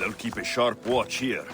They'll keep a sharp watch here.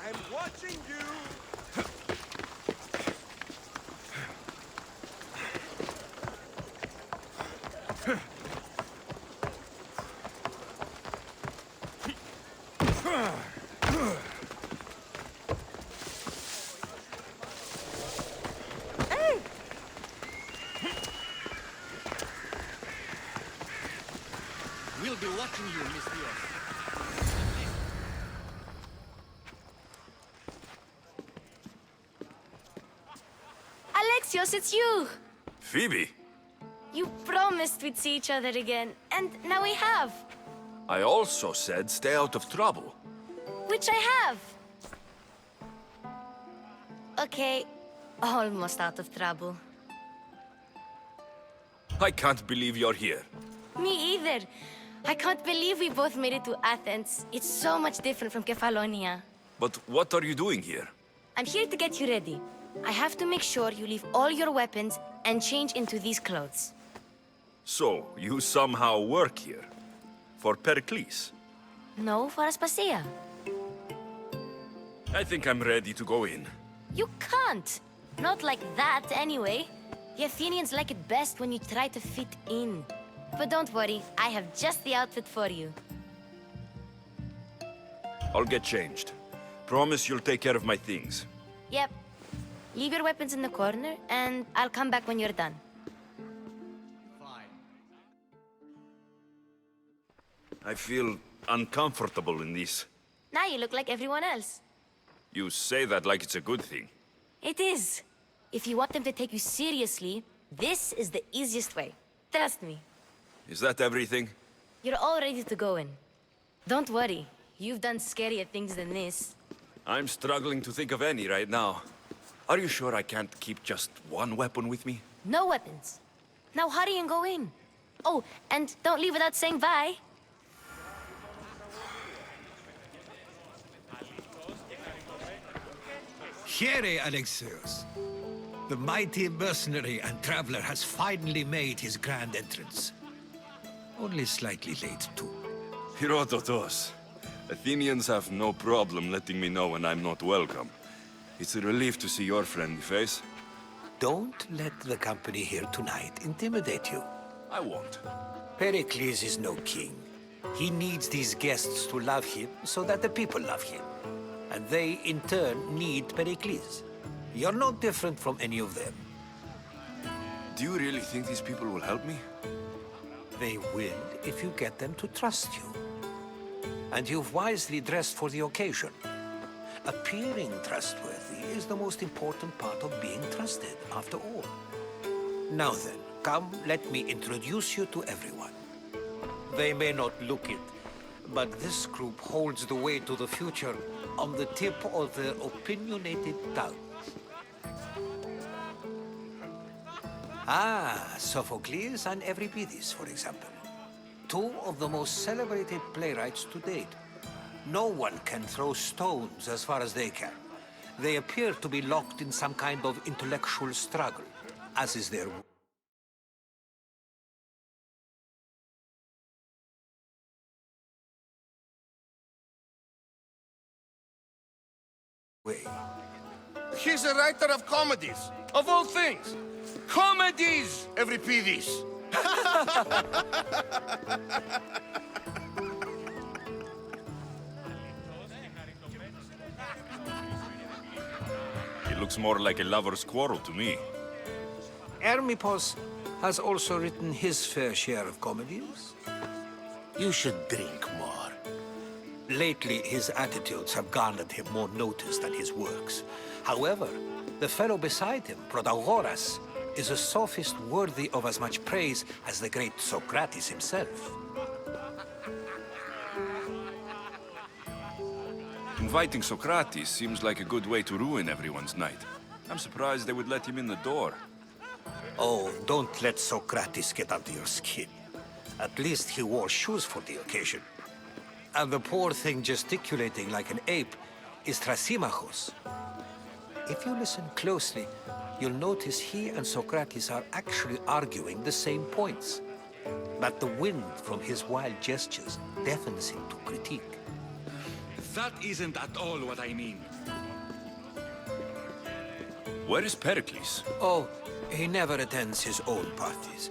I'm watching you! We'll be watching you, Miss Diaz. Alexios, it's you! Phoebe, You promised we'd see each other again, and now we have. I also said stay out of trouble. Which I have. Okay, almost out of trouble. I can't believe you're here. Me either. I can't believe we both made it to Athens. It's so much different from Kefalonia. But what are you doing here? I'm here to get you ready. I have to make sure you leave all your weapons and change into these clothes. So, you somehow work here? For Pericles? No, for Aspasia. I think I'm ready to go in. You can't. Not like that, anyway. The Athenians like it best when you try to fit in. But don't worry, I have just the outfit for you. I'll get changed. Promise you'll take care of my things. Yep. Leave your weapons in the corner, and I'll come back when you're done. Fine. I feel uncomfortable in this. Now you look like everyone else. You say that like it's a good thing. It is. If you want them to take you seriously, this is the easiest way. Trust me. Is that everything? You're all ready to go in. Don't worry. You've done scarier things than this. I'm struggling to think of any right now. Are you sure I can't keep just one weapon with me? No weapons. Now hurry and go in. Oh, and don't leave without saying bye. Here, Alexios. The mighty mercenary and traveler has finally made his grand entrance. Only slightly late, too. Herodotos. Athenians have no problem letting me know when I'm not welcome. It's a relief to see your friendly face. Don't let the company here tonight intimidate you. I won't. Pericles is no king. He needs these guests to love him so that the people love him. And they, in turn, need Pericles. You're no different from any of them. Do you really think these people will help me? They will if you get them to trust you. And you've wisely dressed for the occasion. Appearing trustworthy is the most important part of being trusted, after all. Now then, come, let me introduce you to everyone. They may not look it, but this group holds the way to the future on the tip of their opinionated tongue. Ah, Sophocles and Euripides, for example. Two of the most celebrated playwrights to date. No one can throw stones as far as they can. They appear to be locked in some kind of intellectual struggle, as is their way. He's a writer of comedies, of all things. Comedies, Euripides. looks more like a lover's quarrel to me. Hermipos has also written his fair share of comedies. You should drink more. Lately, his attitudes have garnered him more notice than his works. However, the fellow beside him, Protagoras, is a sophist worthy of as much praise as the great Socrates himself. Inviting Socrates seems like a good way to ruin everyone's night. I'm surprised they would let him in the door. Oh, don't let Socrates get under your skin. At least he wore shoes for the occasion. And the poor thing gesticulating like an ape is Thrasymachos. If you listen closely, you'll notice he and Socrates are actually arguing the same points. But the wind from his wild gestures deafens him to critique. That isn't at all what I mean. Where is Pericles? Oh, he never attends his own parties.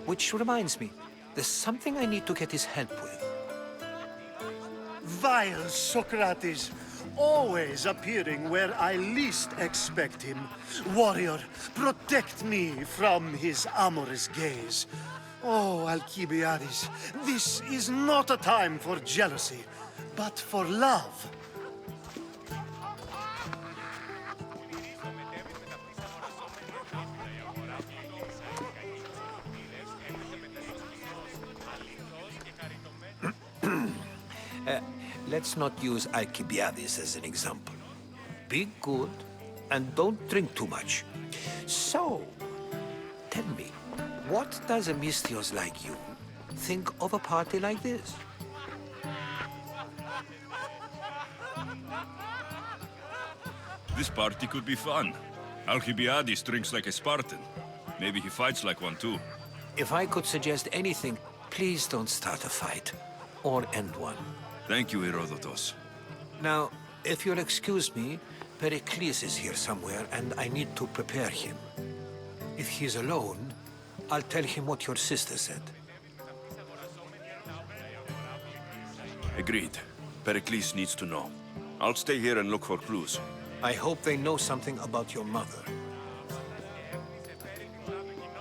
Which reminds me, there's something I need to get his help with. Vile Socrates, always appearing where I least expect him. Warrior, protect me from his amorous gaze. Oh, Alcibiades, this is not a time for jealousy, but for love. Let's not use Alcibiades as an example. Be good and don't drink too much. So, tell me, what does a Misthios like you think of a party like this? This party could be fun. Alcibiades drinks like a Spartan. Maybe he fights like one too. If I could suggest anything, please don't start a fight or end one. Thank you, Herodotus. Now, if you'll excuse me, Pericles is here somewhere and I need to prepare him. If he's alone, I'll tell him what your sister said. Agreed. Pericles needs to know. I'll stay here and look for clues. I hope they know something about your mother.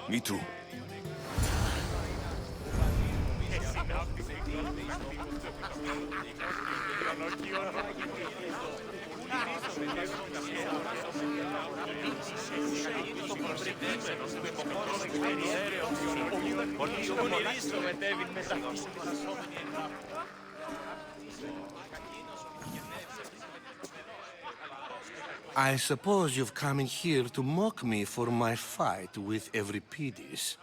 Me too. I suppose you've come in here to mock me for my fight with Euripides.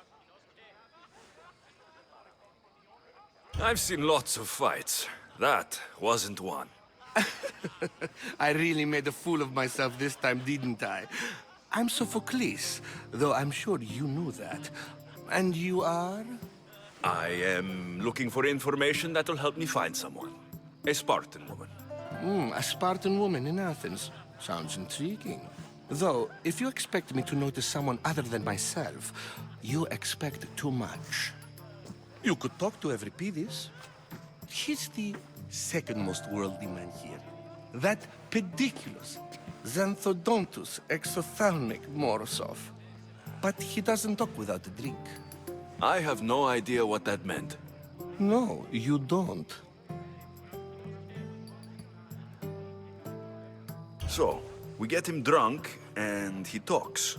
I've seen lots of fights. That wasn't one. I really made a fool of myself this time, didn't I? I'm Sophocles, though I'm sure you knew that. And you are? I am looking for information that will help me find someone. A Spartan woman. A Spartan woman in Athens. Sounds intriguing. Though, if you expect me to notice someone other than myself, you expect too much. You could talk to Euripides. He's the second most worldly man here. That pediculous, Xanthodontus exophthalmic Morosov. But he doesn't talk without a drink. I have no idea what that meant. No, you don't. So, we get him drunk, and he talks.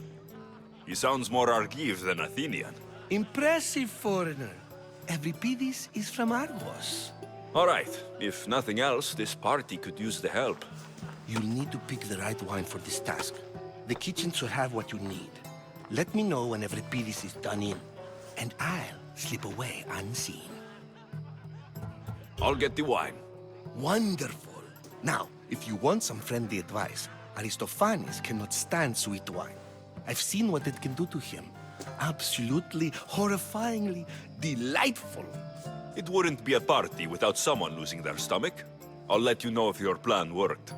He sounds more Argive than Athenian. Impressive, foreigner. Euripides is from Argos. All right, if nothing else, this party could use the help. You'll need to pick the right wine for this task. The kitchen should have what you need. Let me know when Euripides is done in, and I'll slip away unseen. I'll get the wine. Wonderful. Now, if you want some friendly advice, Aristophanes cannot stand sweet wine. I've seen what it can do to him. Absolutely, horrifyingly delightful. It wouldn't be a party without someone losing their stomach. I'll let you know if your plan worked.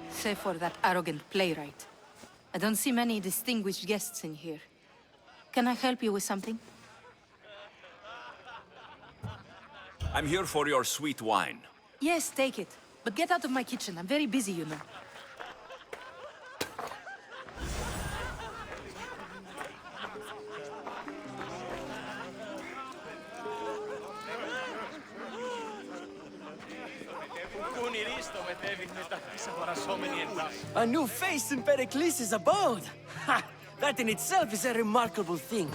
Save for that arrogant playwright. I don't see many distinguished guests in here. Can I help you with something? I'm here for your sweet wine. Yes, take it. But get out of my kitchen. I'm very busy, you know. A new face in Pericles' abode! Ha! That in itself is a remarkable thing.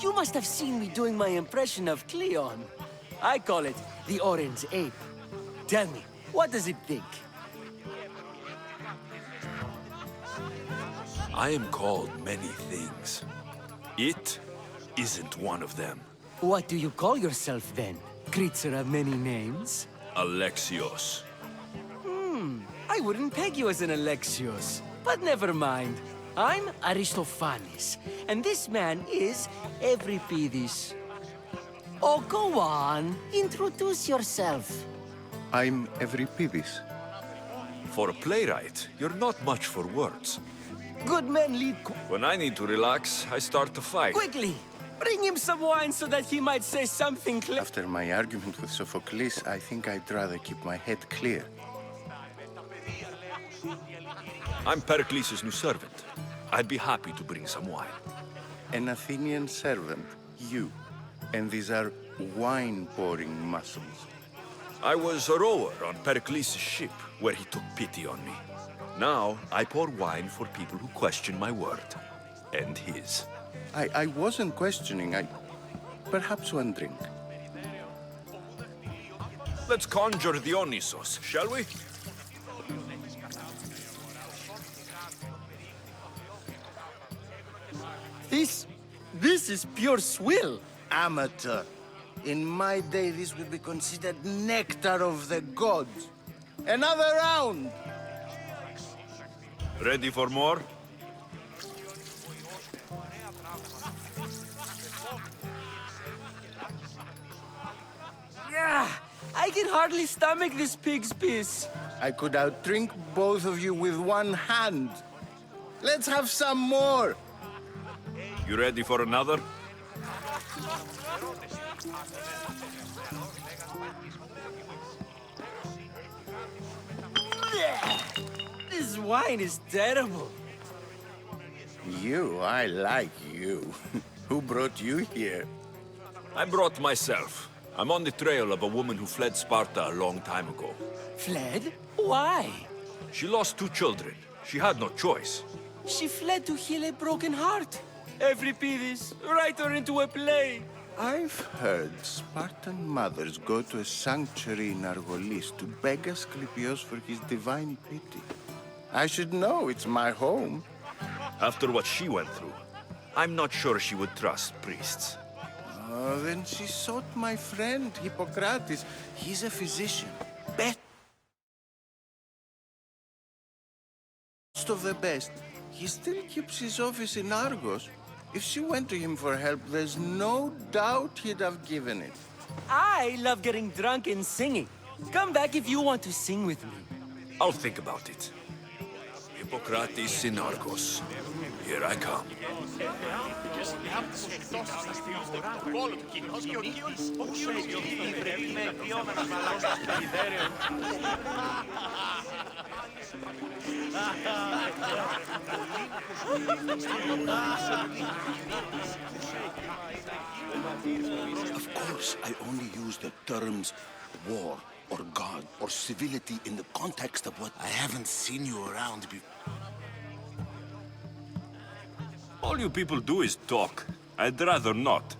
You must have seen me doing my impression of Cleon. I call it the Orange Ape. Tell me, what does it think? I am called many things. It isn't one of them. What do you call yourself then? Creature of many names? Alexios. I wouldn't peg you as an Alexios, but never mind. I'm Aristophanes, and this man is Euripides. Oh, go on. Introduce yourself. I'm Euripides. For a playwright, you're not much for words. Good men lead When I need to relax, I start to fight. quickly. Bring him some wine so that he might say something clear. After my argument with Sophocles, I think I'd rather keep my head clear. I'm Pericles' new servant. I'd be happy to bring some wine. An Athenian servant, you. And these are wine-pouring muscles. I was a rower on Pericles' ship, where he took pity on me. Now, I pour wine for people who question my word. And his. I wasn't questioning, perhaps one drink. Let's conjure Dionysos, shall we? This is pure swill. Amateur. In my day, this would be considered nectar of the gods. Another round! Ready for more? Yeah, I can hardly stomach this pig's piss. I could outdrink both of you with one hand. Let's have some more! You ready for another? This wine is terrible. I like you. Who brought you here? I brought myself. I'm on the trail of a woman who fled Sparta a long time ago. Fled? Why? She lost 2 children. She had no choice. She fled to heal a broken heart. Euripides, write her into a play. I've heard Spartan mothers go to a sanctuary in Argolis to beg Asclepios for his divine pity. I should know, it's my home. After what she went through, I'm not sure she would trust priests. Oh, then she sought my friend, Hippocrates. He's a physician. Best of the best. He still keeps his office in Argos. If she went to him for help, there's no doubt he'd have given it. I love getting drunk and singing. Come back if you want to sing with me. I'll think about it. Hippocrates in Argos. Here I come. Of course, I only use the terms war or God or civility in the context of what I haven't seen you around before. All you people do is talk. I'd rather not.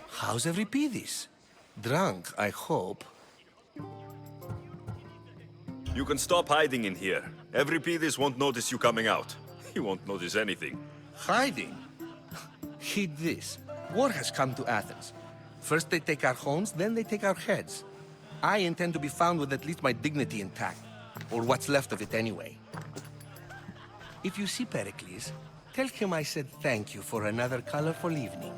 How's Euripides? Drunk, I hope. You can stop hiding in here. Euripides won't notice you coming out. He won't notice anything. Hiding? Heed this. War has come to Athens. First they take our homes, then they take our heads. I intend to be found with at least my dignity intact. Or what's left of it anyway. If you see Pericles, tell him I said thank you for another colorful evening.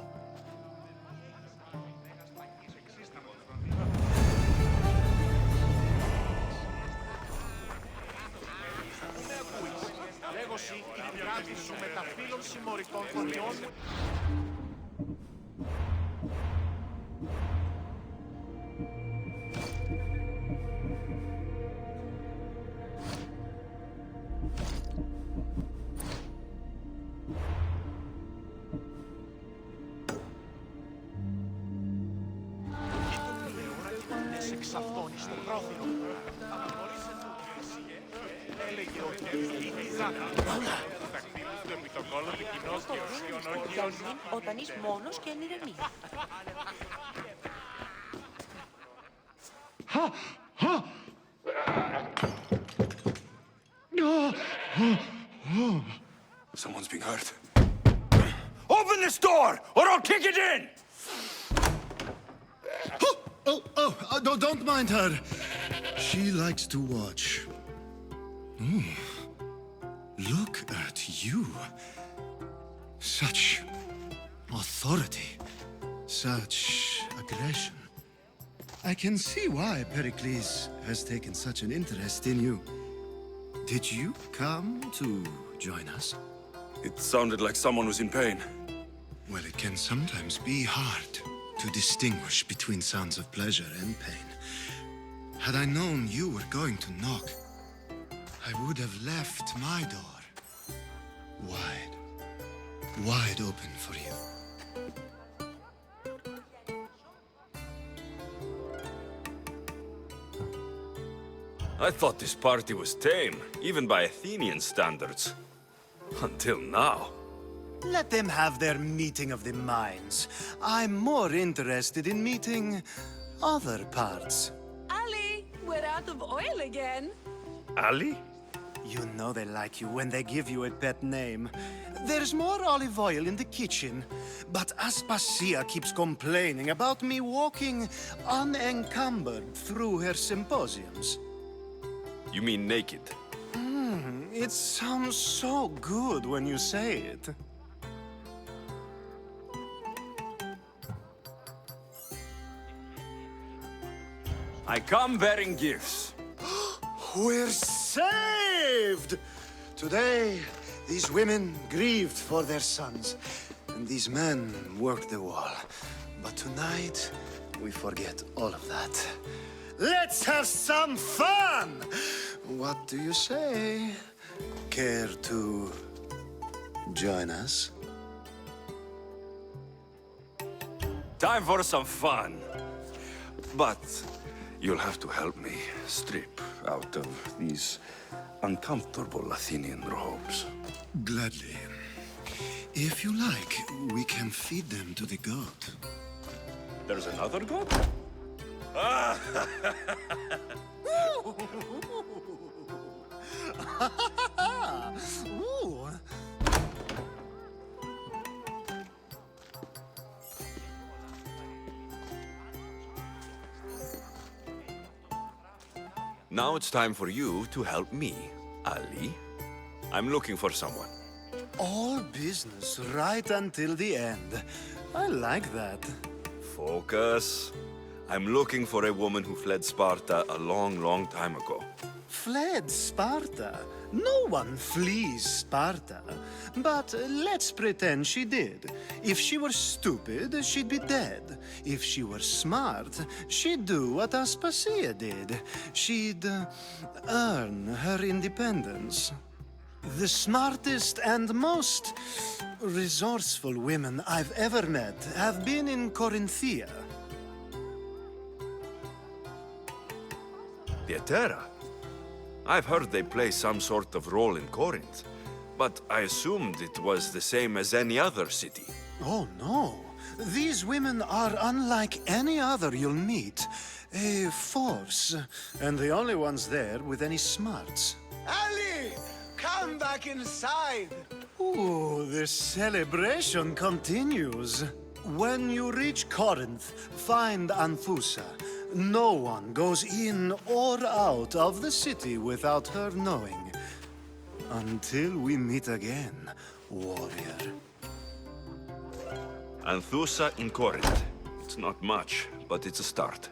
Όταν είσαι μόνος και εν ηρεμία. Someone's being hurt. Open this door, or I'll kick it in! Don't mind her. She likes to watch. Look at you. Such authority. Such aggression. I can see why Pericles has taken such an interest in you. Did you come to join us? It sounded like someone was in pain. Well, it can sometimes be hard to distinguish between sounds of pleasure and pain. Had I known you were going to knock, I would have left my door wide open for you. I thought this party was tame, even by Athenian standards. Until now. Let them have their meeting of the minds. I'm more interested in meeting other parts. Ali, we're out of oil again. Ali? You know they like you when they give you a pet name. There's more olive oil in the kitchen, but Aspasia keeps complaining about me walking unencumbered through her symposiums. You mean naked? It sounds so good when you say it. I come bearing gifts. We're saved! Today, these women grieved for their sons, and these men worked the wall. But tonight, we forget all of that. Let's have some fun! What do you say? Care to join us? Time for some fun. But you'll have to help me strip out of these uncomfortable Athenian robes. Gladly. If you like, we can feed them to the goat. There's another goat? Ooh. Now it's time for you to help me, Ali. I'm looking for someone. All business right until the end. I like that. Focus. I'm looking for a woman who fled Sparta a long, long time ago. Fled Sparta? No one flees Sparta. But let's pretend she did. If she were stupid, she'd be dead. If she were smart, she'd do what Aspasia did. She'd earn her independence. The smartest and most resourceful women I've ever met have been in Corinthia. Pietera? I've heard they play some sort of role in Corinth, but I assumed it was the same as any other city. Oh, no. These women are unlike any other you'll meet. A force, and the only ones there with any smarts. Ali! Come back inside! Ooh, the celebration continues. When you reach Corinth, find Anthusa. No one goes in or out of the city without her knowing. Until we meet again, warrior. Anthusa in Corinth. It's not much, but it's a start.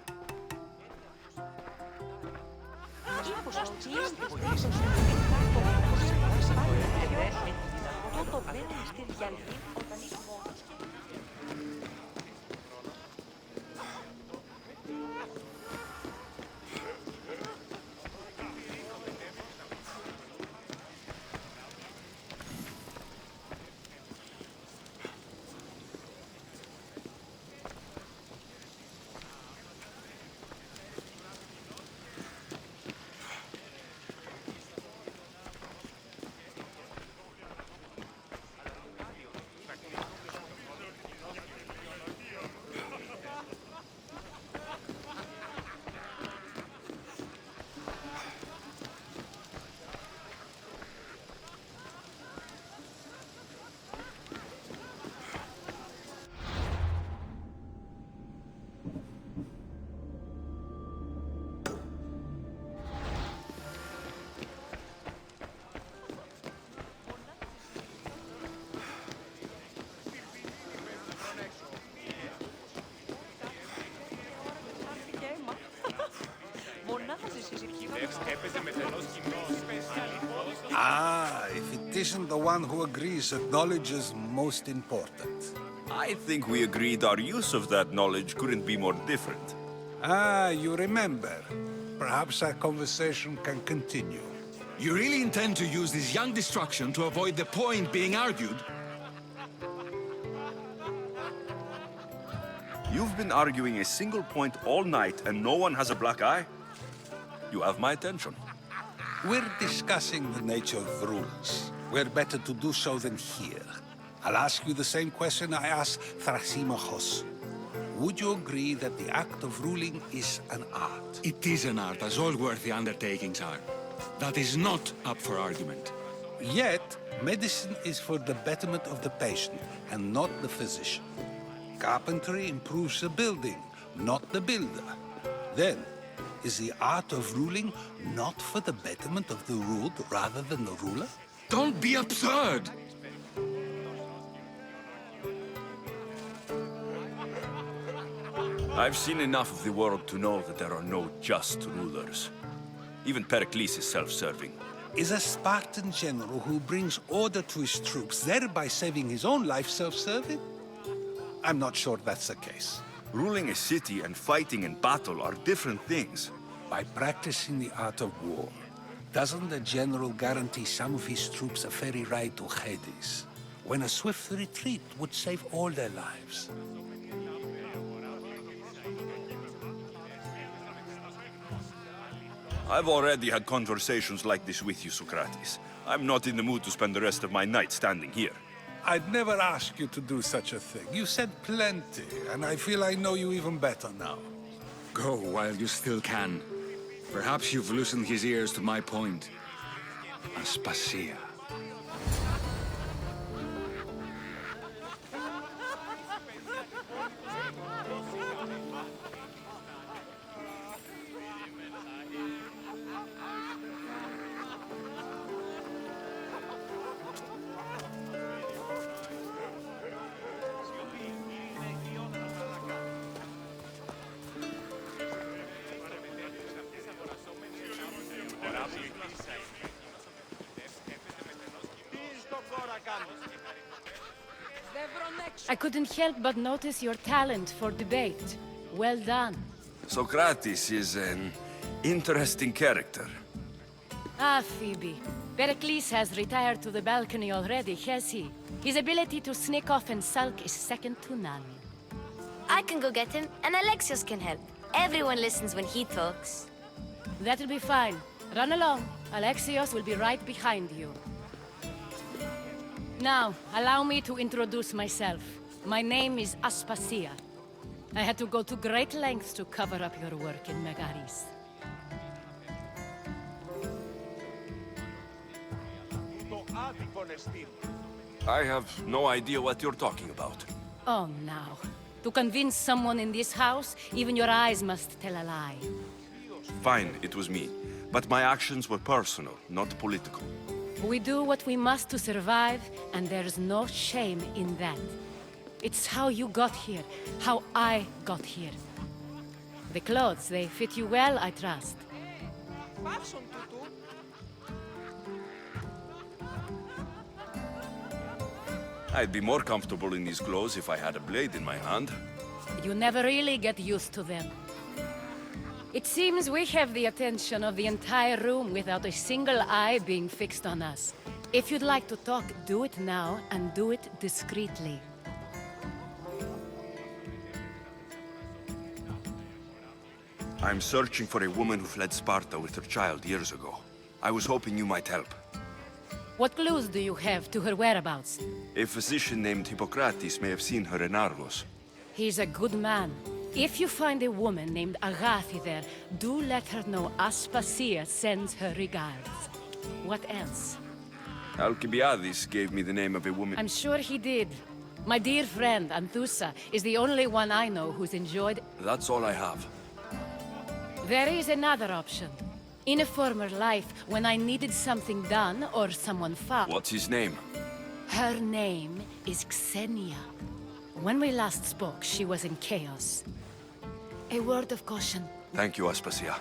Ah, if it isn't the one who agrees that knowledge is most important. I think we agreed our use of that knowledge couldn't be more different. Ah, you remember. Perhaps our conversation can continue. You really intend to use this young destruction to avoid the point being argued? You've been arguing a single point all night and no one has a black eye? You have my attention. We're discussing the nature of rules. Where better to do so than here? I'll ask you the same question I asked Thrasymachos. Would you agree that the act of ruling is an art? It is an art, as all worthy undertakings are. That is not up for argument. Yet, medicine is for the betterment of the patient, and not the physician. Carpentry improves the building, not the builder. Then, is the art of ruling not for the betterment of the ruled rather than the ruler? Don't be absurd! I've seen enough of the world to know that there are no just rulers. Even Pericles is self-serving. Is a Spartan general who brings order to his troops, thereby saving his own life, self-serving? I'm not sure that's the case. Ruling a city and fighting in battle are different things. By practicing the art of war, doesn't the general guarantee some of his troops a ferry ride to Hades, when a swift retreat would save all their lives? I've already had conversations like this with you, Socrates. I'm not in the mood to spend the rest of my night standing here. I'd never ask you to do such a thing. You said plenty, and I feel I know you even better now. Go while you still can. Perhaps you've loosened his ears to my point. Aspasia. I couldn't help but notice your talent for debate. Well done. Socrates is an interesting character. Ah, Phoebe. Pericles has retired to the balcony already, has he? His ability to sneak off and sulk is second to none. I can go get him, and Alexios can help. Everyone listens when he talks. That'll be fine. Run along. Alexios will be right behind you. Now, allow me to introduce myself. My name is Aspasia. I had to go to great lengths to cover up your work in Megaris. I have no idea what you're talking about. Oh, now. To convince someone in this house, even your eyes must tell a lie. Fine, it was me. But my actions were personal, not political. We do what we must to survive, and there's no shame in that. It's how you got here, how I got here. The clothes, they fit you well, I trust. I'd be more comfortable in these clothes if I had a blade in my hand. You never really get used to them. It seems we have the attention of the entire room without a single eye being fixed on us. If you'd like to talk, do it now, and do it discreetly. I'm searching for a woman who fled Sparta with her child years ago. I was hoping you might help. What clues do you have to her whereabouts? A physician named Hippocrates may have seen her in Argos. He's a good man. If you find a woman named Agathi there, do let her know Aspasia sends her regards. What else? Alcibiades gave me the name of a woman. I'm sure he did. My dear friend, Anthusa, is the only one I know who's enjoyed... That's all I have. There is another option. In a former life, when I needed something done or someone found... What's his name? Her name is Xenia. When we last spoke, she was in chaos. A word of caution. Thank you, Aspasia.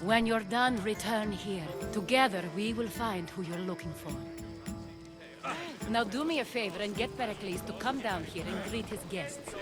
When you're done, return here. Together, we will find who you're looking for. Now do me a favor and get Pericles to come down here and greet his guests.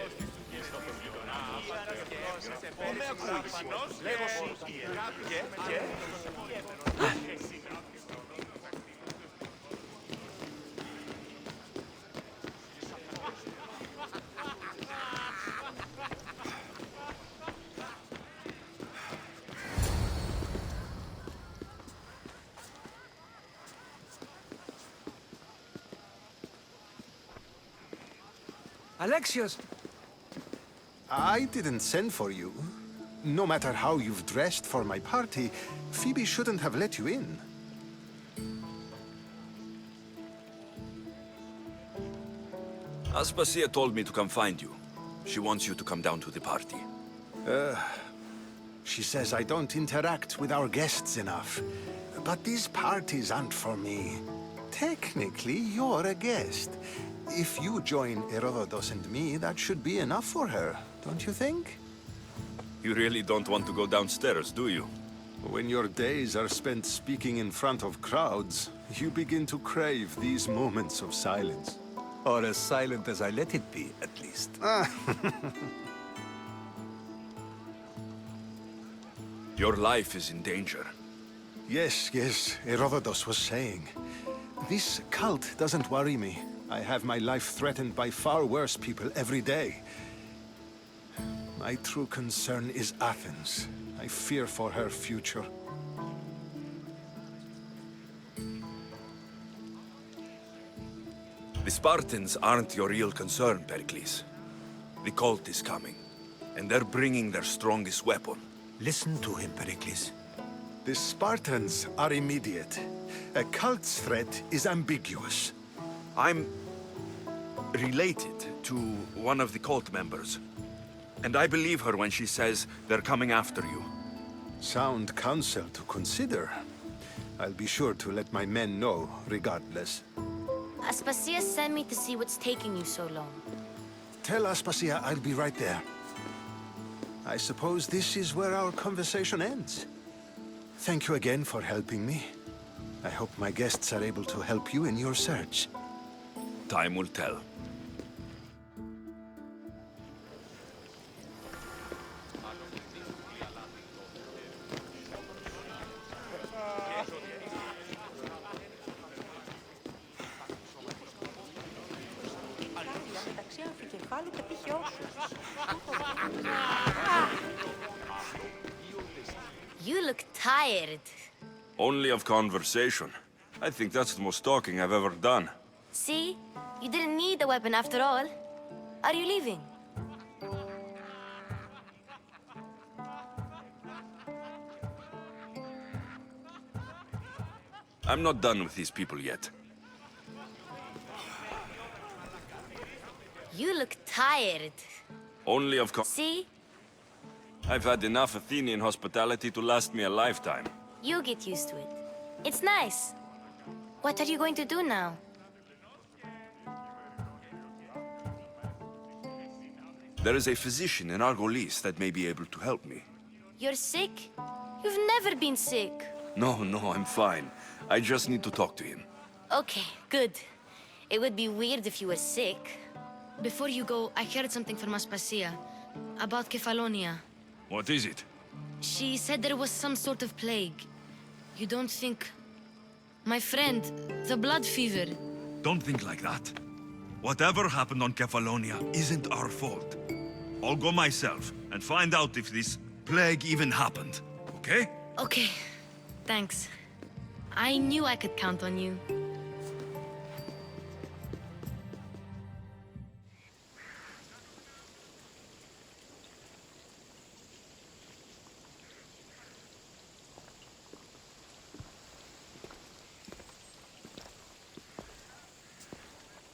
Alexios! I didn't send for you. No matter how you've dressed for my party, Phoebe shouldn't have let you in. Aspasia told me to come find you. She wants you to come down to the party. She says I don't interact with our guests enough. But these parties aren't for me. Technically, you're a guest. If you join Herodotus and me, that should be enough for her, don't you think? You really don't want to go downstairs, do you? When your days are spent speaking in front of crowds, you begin to crave these moments of silence. Or as silent as I let it be, at least. Your life is in danger. Yes, Herodotus was saying. This cult doesn't worry me. I have my life threatened by far worse people every day. My true concern is Athens. I fear for her future. The Spartans aren't your real concern, Pericles. The cult is coming, and they're bringing their strongest weapon. Listen to him, Pericles. The Spartans are immediate. A cult's threat is ambiguous. I'm related to one of the cult members. And I believe her when she says they're coming after you. Sound counsel to consider. I'll be sure to let my men know, regardless. Aspasia sent me to see what's taking you so long. Tell Aspasia I'll be right there. I suppose this is where our conversation ends. Thank you again for helping me. I hope my guests are able to help you in your search. Time will tell. You look tired. Only of conversation. I think that's the most talking I've ever done. See? You didn't need the weapon after all. Are you leaving? I'm not done with these people yet. You look tired. Only of course. See? I've had enough Athenian hospitality to last me a lifetime. You get used to it. It's nice. What are you going to do now? There is a physician in Argolis that may be able to help me. You're sick? You've never been sick. No, I'm fine. I just need to talk to him. Okay, good. It would be weird if you were sick. Before you go, I heard something from Aspasia about Kefalonia. What is it? She said there was some sort of plague. You don't think... My friend, the blood fever. Don't think like that. Whatever happened on Kefalonia isn't our fault. I'll go myself and find out if this plague even happened, okay? Okay, thanks. I knew I could count on you.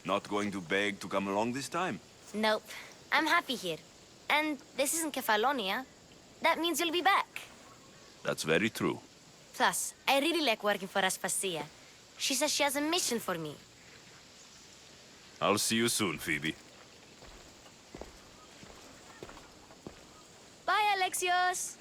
Not going to beg to come along this time? Nope. I'm happy here. And this isn't Kefalonia. That means you'll be back. That's very true. Plus, I really like working for Aspasia. She says she has a mission for me. I'll see you soon, Phoebe. Bye, Alexios!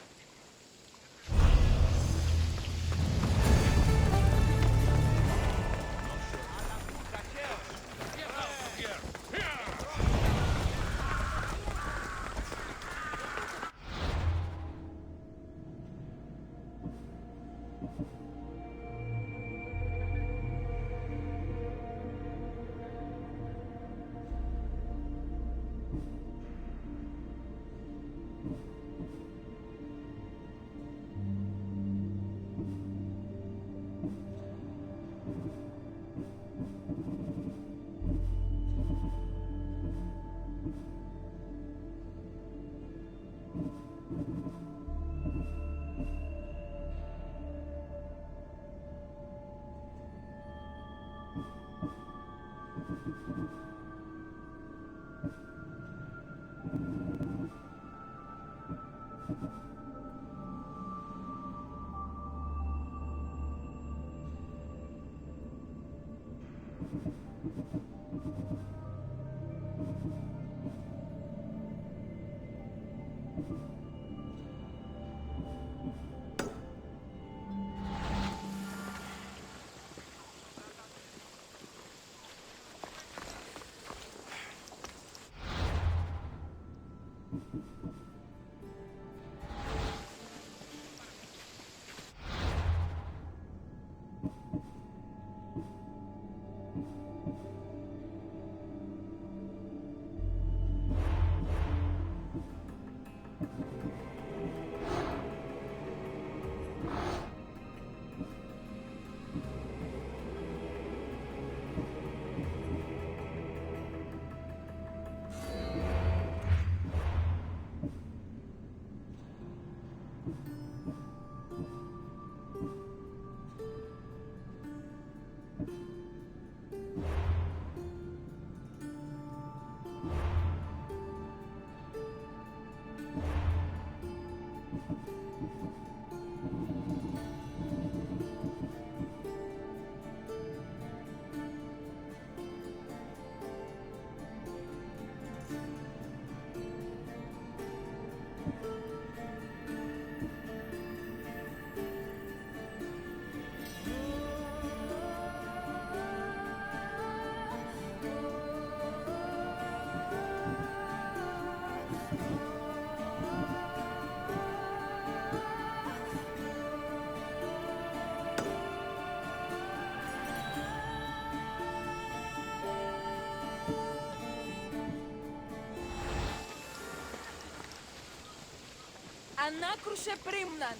Ανάκρουσε πρίμναν.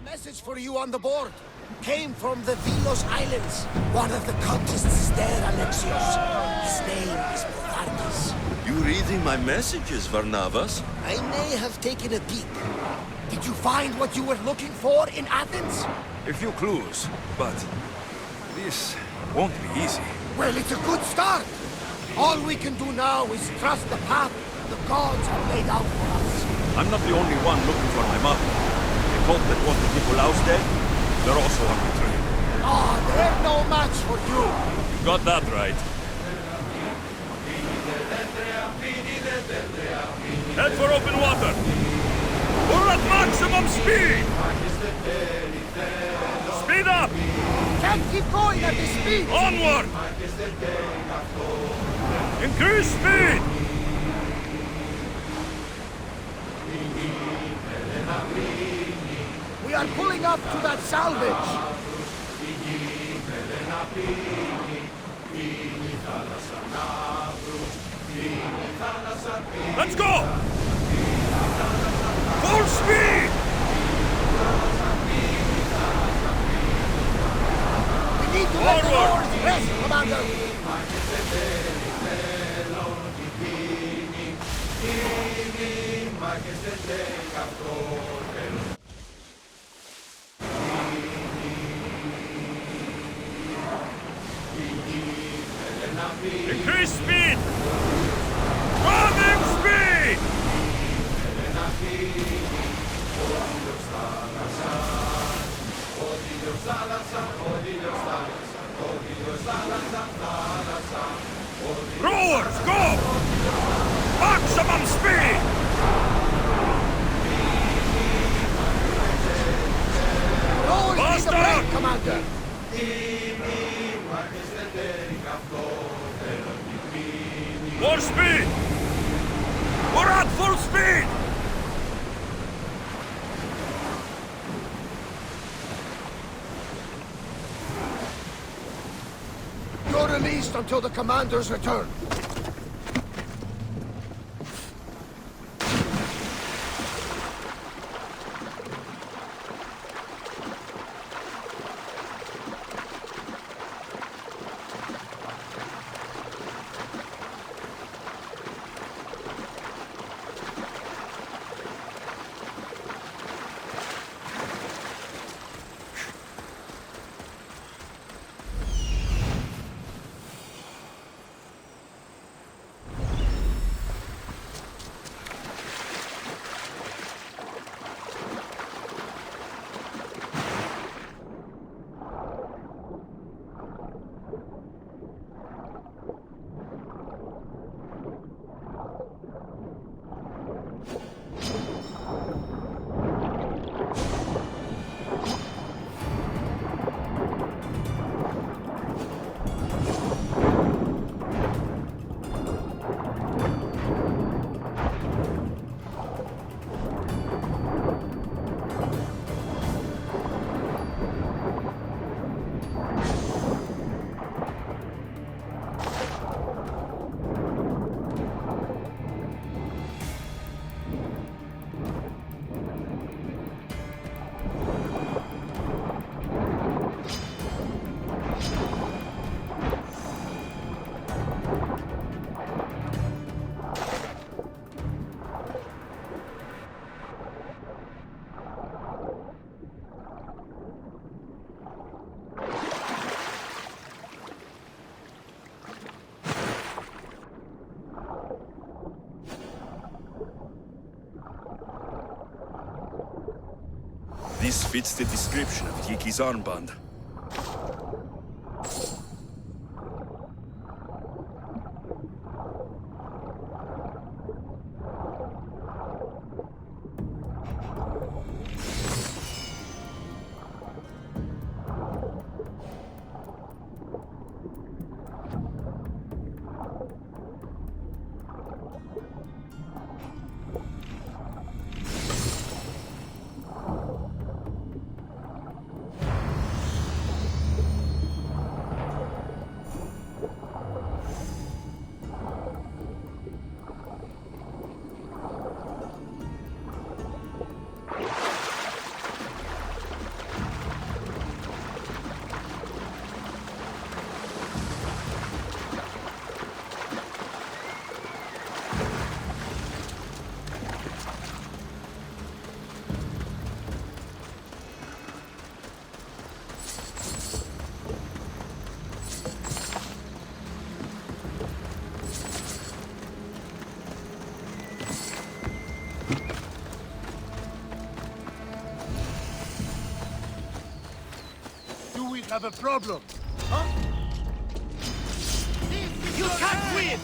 Message for you on the board. Came from the Vilos Islands. One of the cultists is there, Alexios. His name is Bovardis. You reading my messages, Varnavas? I may have taken a peek. Did you find what you were looking for in Athens? A few clues, but this won't be easy. Well, it's a good start. All we can do now is trust the path the gods have laid out for us. I'm not the only one looking for my mother. The cult that wanted Nikolaos dead, they're also on the trail. Ah, they're no match for you. You got that right. Head for open water. We're at maximum speed! Speed up! Can't keep going at this speed! Onward! Increase speed! We are pulling up to that salvage! Let's go! Full speed! We need to let the oars rest, Commander! Increase speed! Running speed! Rowers, go! Maximum speed! Rowers need a break, Commander! More speed! We're at full speed! You're released until the Commander's return. This fits the description of Yiki's armband. have a problem. Huh? You can't win!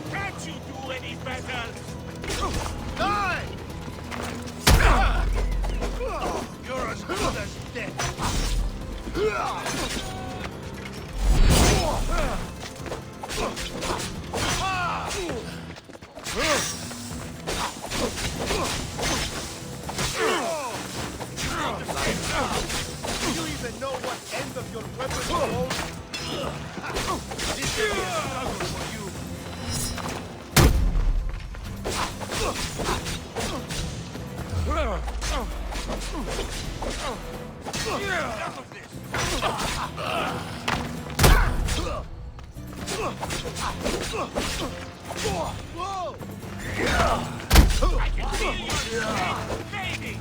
Can't you do any better? Die! You're as good as dead. Do you even know what end of your weapon holds? This will be a struggle for you. Enough of this! Whoa! I can feel your strength fading!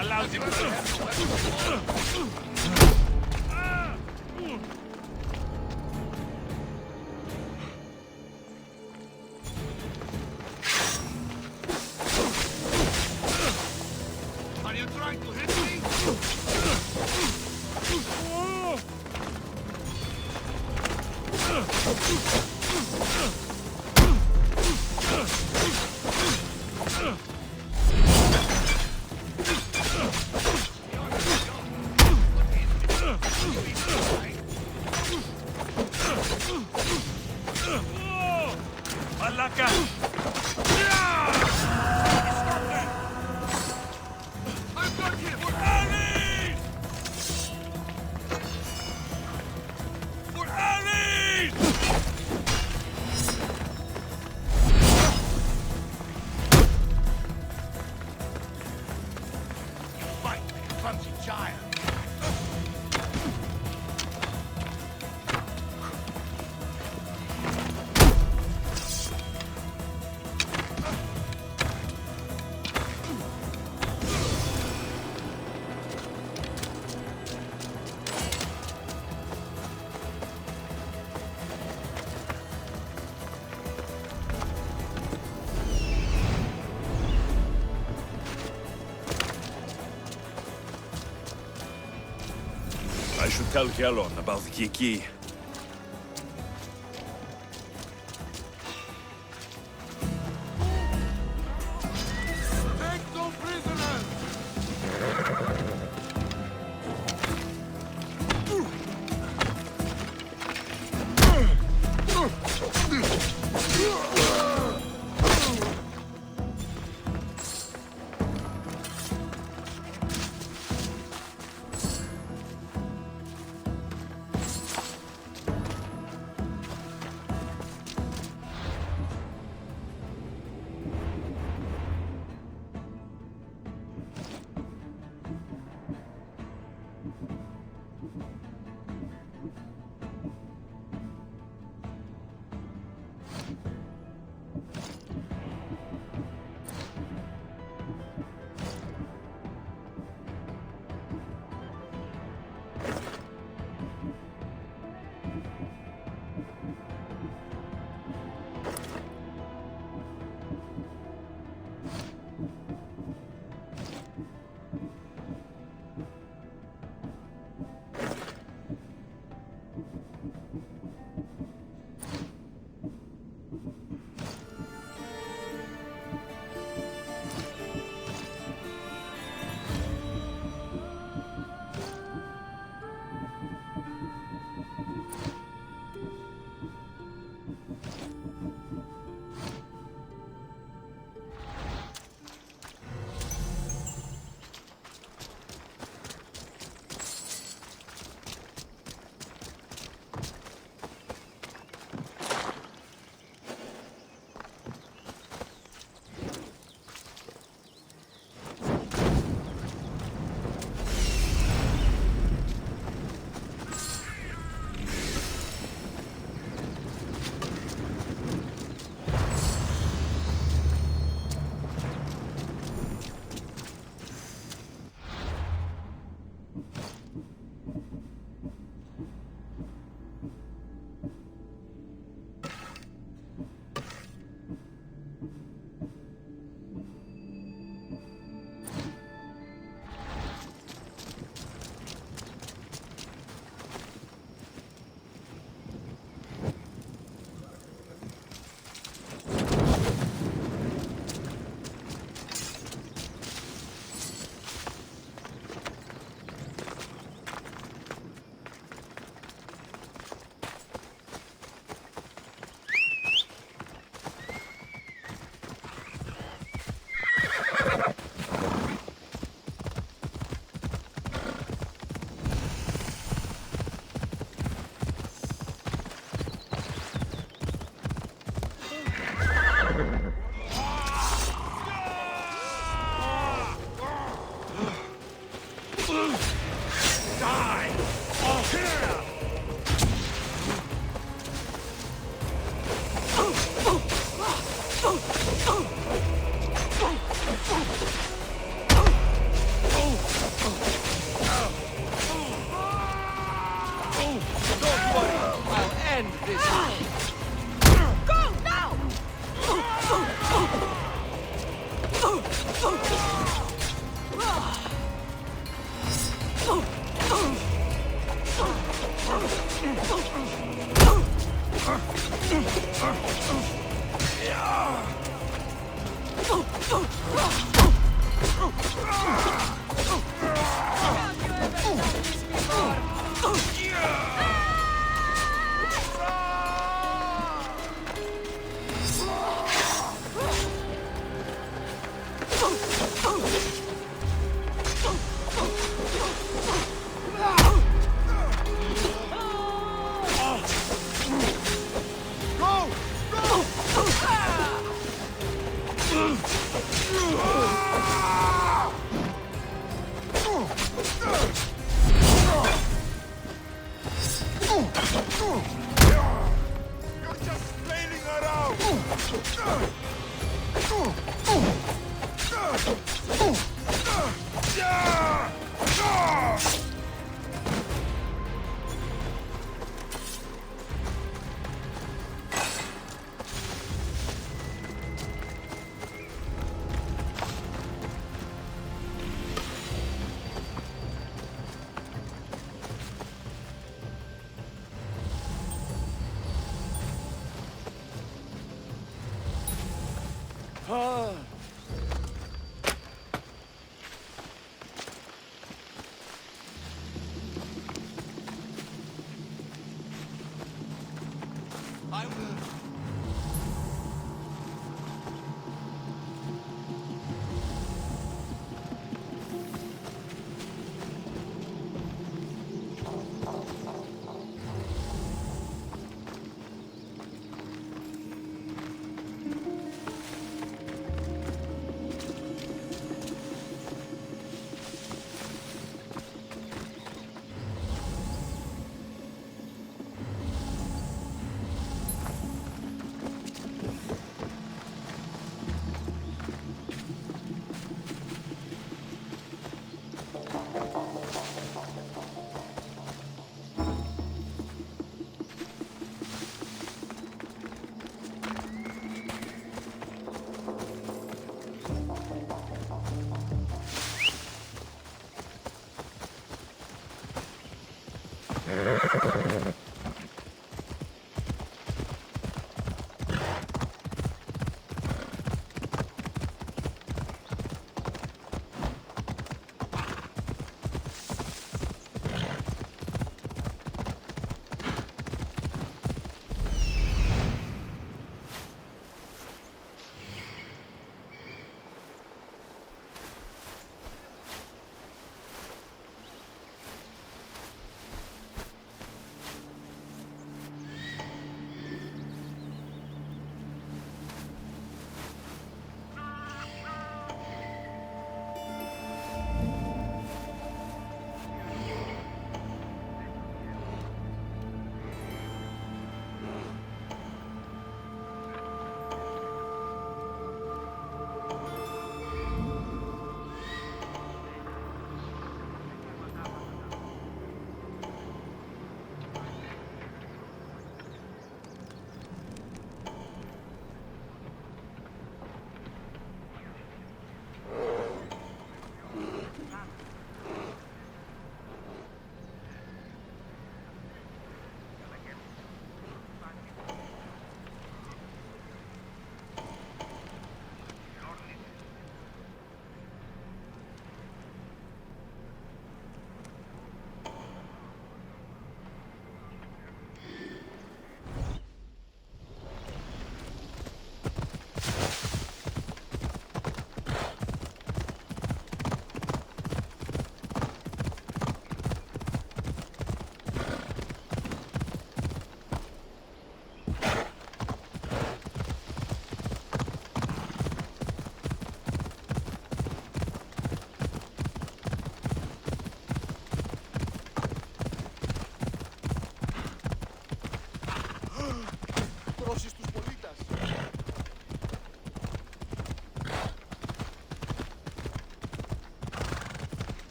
Allows him Are you trying to hit me? Malaka! I've got him! For Ares! For Ares! Fight like a clumsy child! I should tell Gelon about the Kiki. Take no prisoners!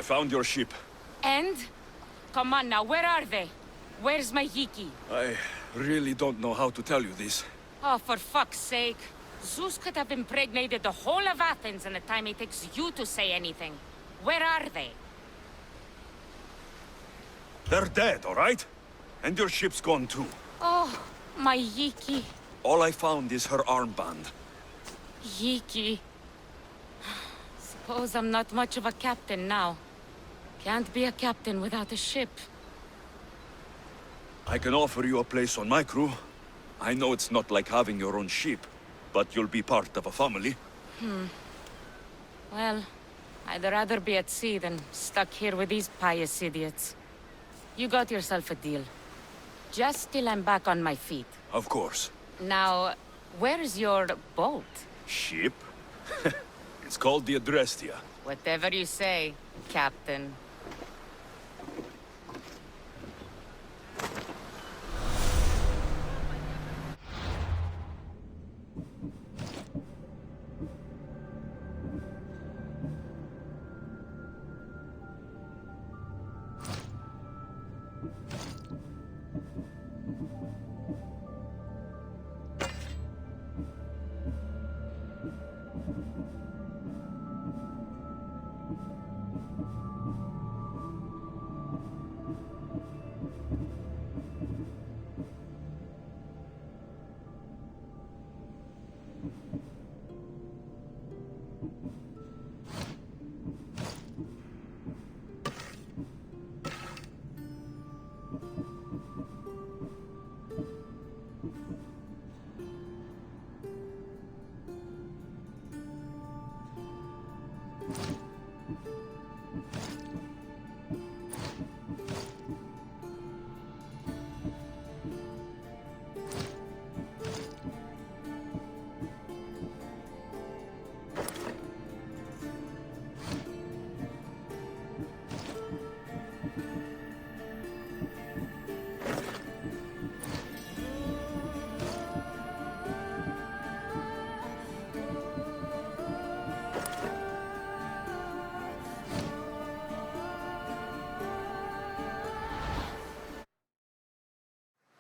found your ship. And? Come on now, where are they? Where's my Yiki? I really don't know how to tell you this. Oh, for fuck's sake. Zeus could have impregnated the whole of Athens in the time it takes you to say anything. Where are they? They're dead, all right? And your ship's gone too. Oh, my Yiki. All I found is her armband. Yiki. Suppose I'm not much of a captain now. Can't be a captain without a ship. I can offer you a place on my crew. I know it's not like having your own ship, but you'll be part of a family. Well, I'd rather be at sea than stuck here with these pious idiots. You got yourself a deal. Just till I'm back on my feet. Of course. Now, where's your boat? Ship? It's called the Adrestia. Whatever you say, Captain.